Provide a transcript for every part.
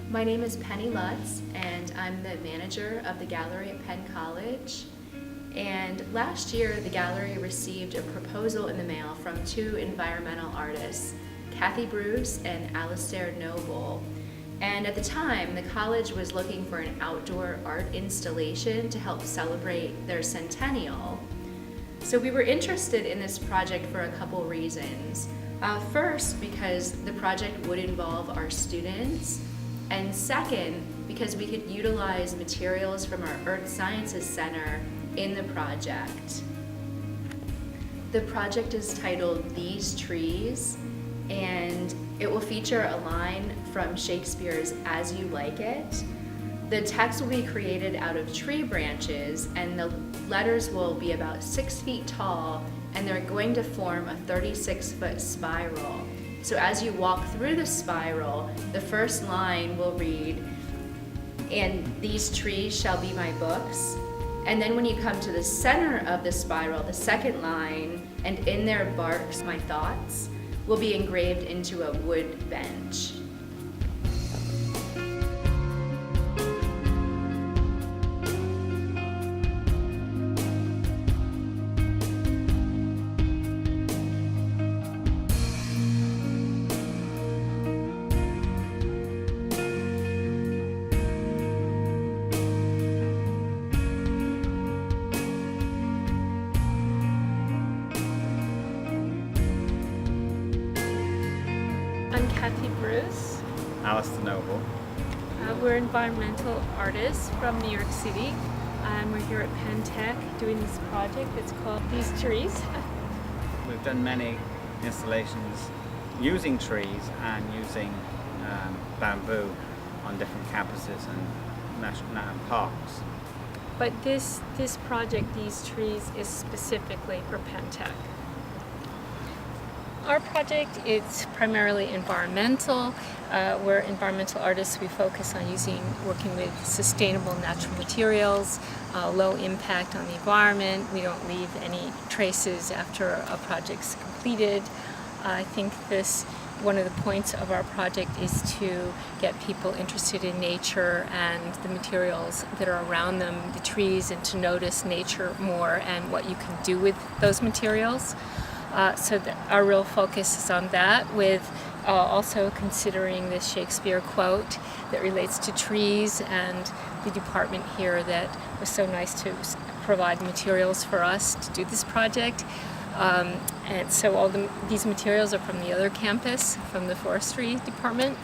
My name is Penny Lutz, and I'm the manager of the gallery at Penn College. And last year, the gallery received a proposal in the mail from two environmental artists, Kathy Bruce and Alistair Noble. And at the time, the college was looking for an outdoor art installation to help celebrate their centennial. So we were interested in this project for a couple reasons. First, because the project would involve our students, and second, because we could utilize materials from our Earth Sciences Center in the project. The project is titled These Trees, and it will feature a line from Shakespeare's As You Like It. The text will be created out of tree branches, and the letters will be about 6 feet tall, and they're going to form a 36-foot spiral. So as you walk through the spiral, the first line will read, "And these trees shall be my books." And then when you come to the center of the spiral, the second line, "And in their barks my thoughts," will be engraved into a wood bench. I'm Kathy Bruce. Alistair Noble. We're environmental artists from New York City. We're here at Penn Tech doing this project that's called These Trees. We've done many installations using trees and using bamboo on different campuses and national parks. But this project, These Trees, is specifically for Penn Tech. Our project is primarily environmental. We're environmental artists. We focus on working with sustainable natural materials, low impact on the environment. We don't leave any traces after a project's completed. I think one of the points of our project is to get people interested in nature and the materials that are around them, the trees, and to notice nature more and what you can do with those materials. So our real focus is on that, with also considering this Shakespeare quote that relates to trees, and the department here that was so nice to provide materials for us to do this project. And so these materials are from the other campus, from the forestry department.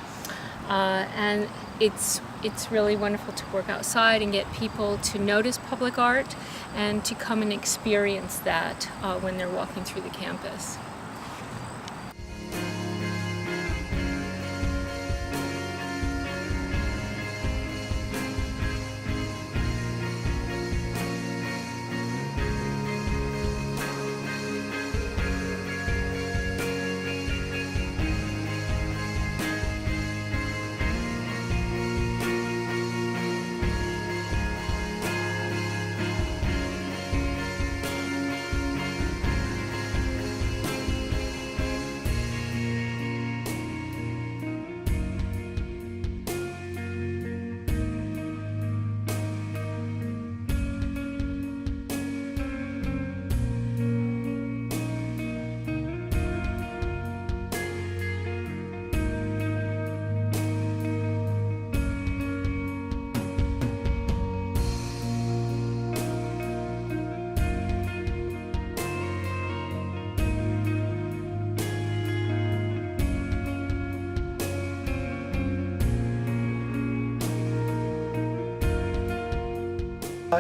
And it's really wonderful to work outside and get people to notice public art and to come and experience that when they're walking through the campus.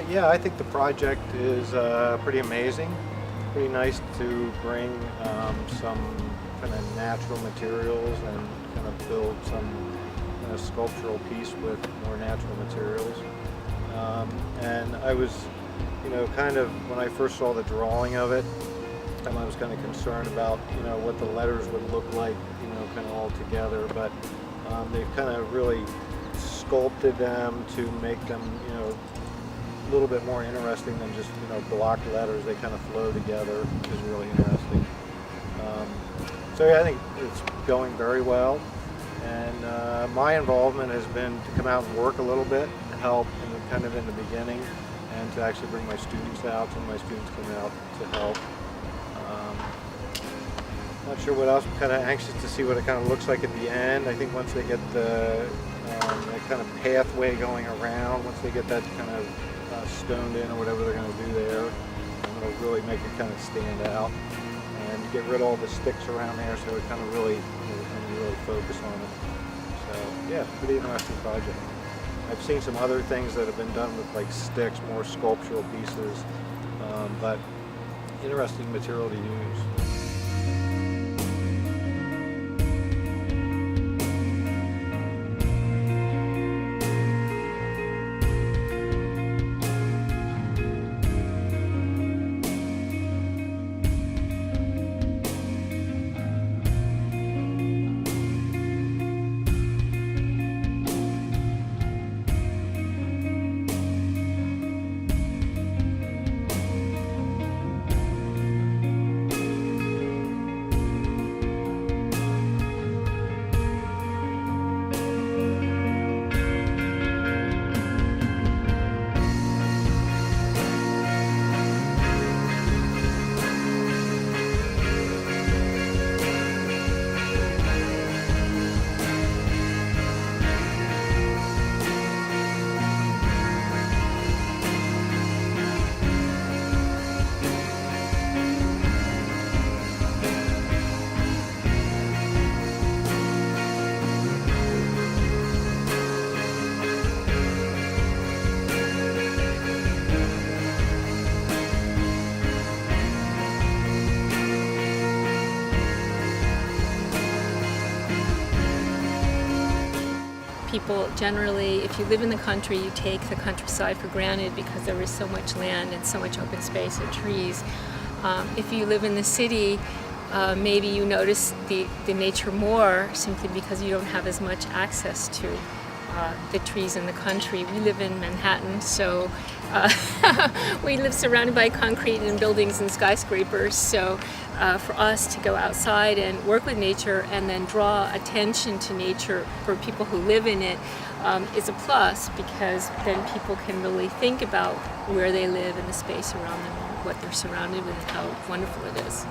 Yeah, I think the project is pretty amazing. Pretty nice to bring some kind of natural materials and kind of build some kind of sculptural piece with more natural materials. And I was, kind of, when I first saw the drawing of it, I was kind of concerned about, what the letters would look like, kind of all together. But they've kind of really sculpted them to make them, a little bit more interesting than just block letters. They kind of flow together, which is really interesting. So yeah, I think it's going very well. And my involvement has been to come out and work a little bit, to help kind of in the beginning, and to actually bring my students out. Some of my students come out to help. Not sure what else. I'm kind of anxious to see what it kind of looks like at the end. I think once they get that kind of pathway going around, once they get that kind of stoned in or whatever they're going to do there, it'll really make it kind of stand out and get rid of all the sticks around there, so it kind of really focus on it. So yeah, pretty interesting project. I've seen some other things that have been done with like sticks, more sculptural pieces, but interesting material to use. People generally, if you live in the country, you take the countryside for granted because there is so much land and so much open space and trees. If you live in the city, maybe you notice the nature more simply because you don't have as much access to the trees in the country. We live in Manhattan, so we live surrounded by concrete and buildings and skyscrapers. So for us to go outside and work with nature and then draw attention to nature for people who live in it is a plus, because then people can really think about where they live and the space around them and what they're surrounded with and how wonderful it is.